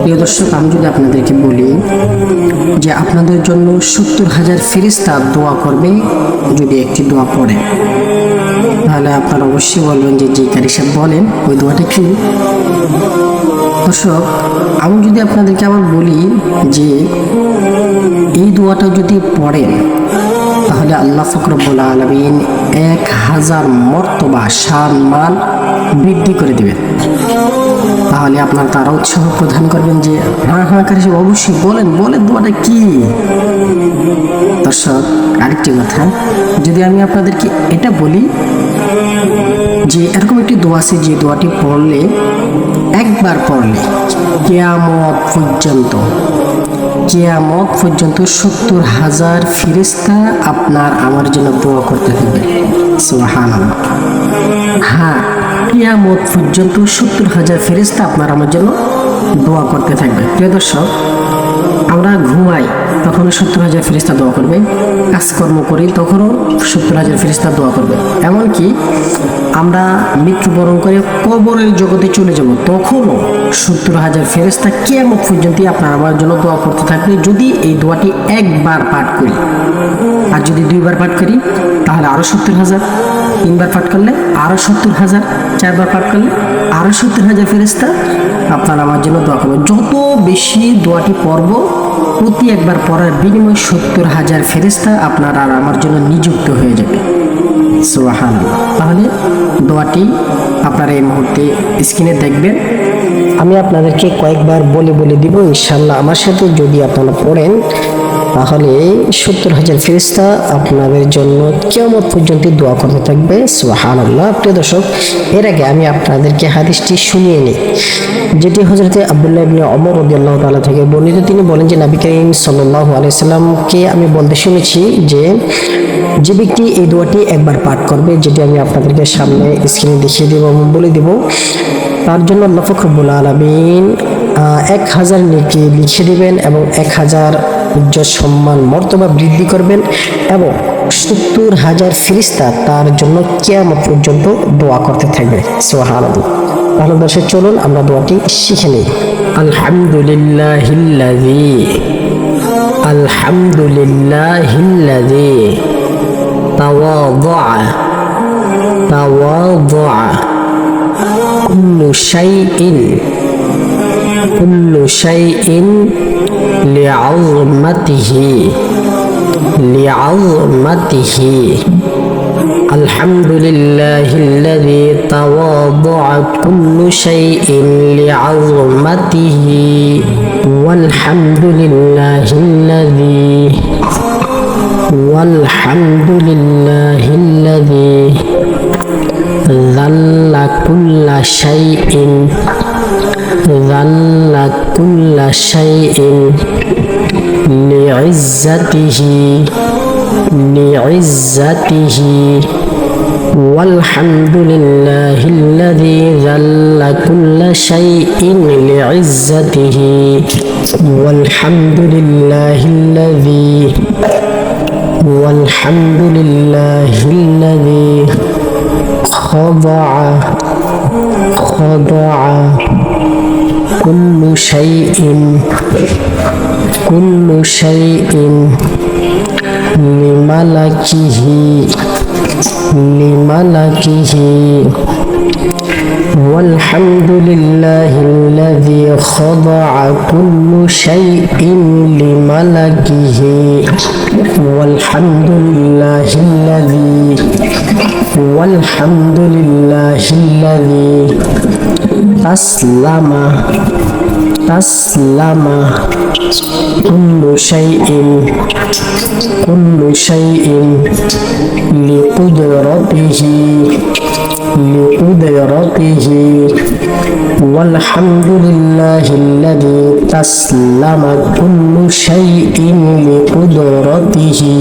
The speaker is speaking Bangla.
প্রিয় দর্শক, আমি যদি আপনাদেরকে বলি যে আপনাদের জন্য 70,000 ফেরেশতা দোয়া করবে যদি একটি দোয়া পড়েন, তাহলে আপনারা অবশ্যই বলবেন যে জি কারি সাহেব বলেন ওই দোয়াটা কি। দর্শক, আমি যদি আপনাদেরকে আবার বলি যে এই দোয়াটা যদি পড়েন তাহলে আল্লাহ পাক রব্বুল আলামিন 1000 মর্তবা শান মান বৃদ্ধি করে দেবেন। তাহলে আপনার তারা উৎসাহ প্রদান করবেন যে হ্যাঁ কারি সাহেব অবশ্যই বলেন বলেন দোয়াটা কি। দর্শক, আরেকটি কথা, যদি আমি আপনাদেরকে এটা বলি যে এরকম একটি দোয়া আছে যে দোয়াটি পড়লে, একবার পড়লে কিয়ামত পর্যন্ত 70,000 ফেরেশতা আপনার আমার জন্য দোয়া করতে থাকবে। সুবহানাল্লাহ। হ্যাঁ, কিয়ামত পর্যন্ত 70,000 ফেরেশতা আপনার আমার জন্য দোয়া করতে থাকবে। প্রিয় দর্শক, আমরা ঘুমাই তখনও 70,000 ফেরেশতা দোয়া করবে, কাজকর্ম করি তখনও 70,000 ফেরেশতা দোয়া করবে, এমনকি আমরা মৃত্যুবরণ করে কবরের জগতে চলে যাব তখনও 70,000 ফেরেশতা কিয়ামত পর্যন্ত আপনার আমার জন্য দোয়া করতে থাকবে যদি এই দোয়াটি একবার পাঠ করি। আর যদি 2বার পাঠ করি তাহলে আরও 70,000, 3বার পাঠ করলে আরও 70,000, 4বার পাঠ করলে আরও 70,000 ফেরেশতা আপনার আমার জন্য দোয়া করবে। যত বেশি দোয়াটি পড়ব, প্রতি একবার পড়ার বিনিময়ে 70,000 ফেরেশতা আপনার আর আমার জন্য নিযুক্ত হয়ে যাবে। সুবহানাল্লাহ। তাহলে দোয়াটি আপনারা এই মুহূর্তে স্ক্রিনে দেখবেন, আমি আপনাদেরকে কয়েকবার বলে দিব। ইনশাআল্লাহ আমার সাথে যদি আপনারা পড়েন তাহলে 70,000 ফেরেশতা আপনাদের জন্য কিয়ামত পর্যন্ত দোয়া করতে থাকবে। সুবহানাল্লাহ। প্রিয় দর্শক, এর আগে আমি আপনাদেরকে হাদিসটি শুনিয়ে নিই, যেটি হযরতে আব্দুল্লাহ ইবনে ওমর রাদিয়াল্লাহু তাআলা থেকে বর্ণিত। তিনি বলেন যে নবী করিম সাল্লাল্লাহু আলাইহি সাল্লামকে আমি বলতে শুনেছি যে ব্যক্তি এই দোয়াটি একবার পাঠ করবে, যেটি আমি আপনাদেরকে সামনে স্ক্রিনে দেখিয়ে দেব এবং বলে দেব, তার জন্য আল্লাহ পাক রব্বুল আলামিন 1000 নেকি লিখে দিবেন এবং 1000 ইজ্জত সম্মান মর্তবা বৃদ্ধি করবেন এবং 70,000 ফেরেশতা তার জন্য কিয়ামত পর্যন্ত দোয়া করতে থাকবে। সুবহানাল্লাহ। তাহলে দর্শক, চলুন আমরা দোয়াটি শিখে নিই। আলহামদুলিল্লাহিল্লাযী তাওয়াদআ কুল্লু শাইইন লিআযমাতিহি। আলহামদুলিল্লাহিল্লাযী তাওয়াদআ কুল্লু শাইইন লিআযমাতিহি ওয়ালহামদুলিল্লাহিল্লাযী যাল্লা কুল্লা শাইইন লিইজ্জাতিহি ওয়ালহামদুলিল্লাহিল্লাযী যাল্লা কুল্লা শাইইন লিইজ্জাতিহি ওয়ালহামদুলিল্লাহিল্লাযী খাদাআ কুল্লু শাইইন লিমালাকিহি ওয়ালহামদুলিল্লাহিল্লাযী খাদাআ কুল্লু শাইইন লিমালাকিহি ওয়ালহামদুলিল্লাহিল্লাযী তাসলামা কুল্লু শাইইন লিকুদরাতিহি ওয়ালহামদুলিল্লাহিল্লাযী তাসলামা কুল্লু শাইইন লিকুদরাতিহি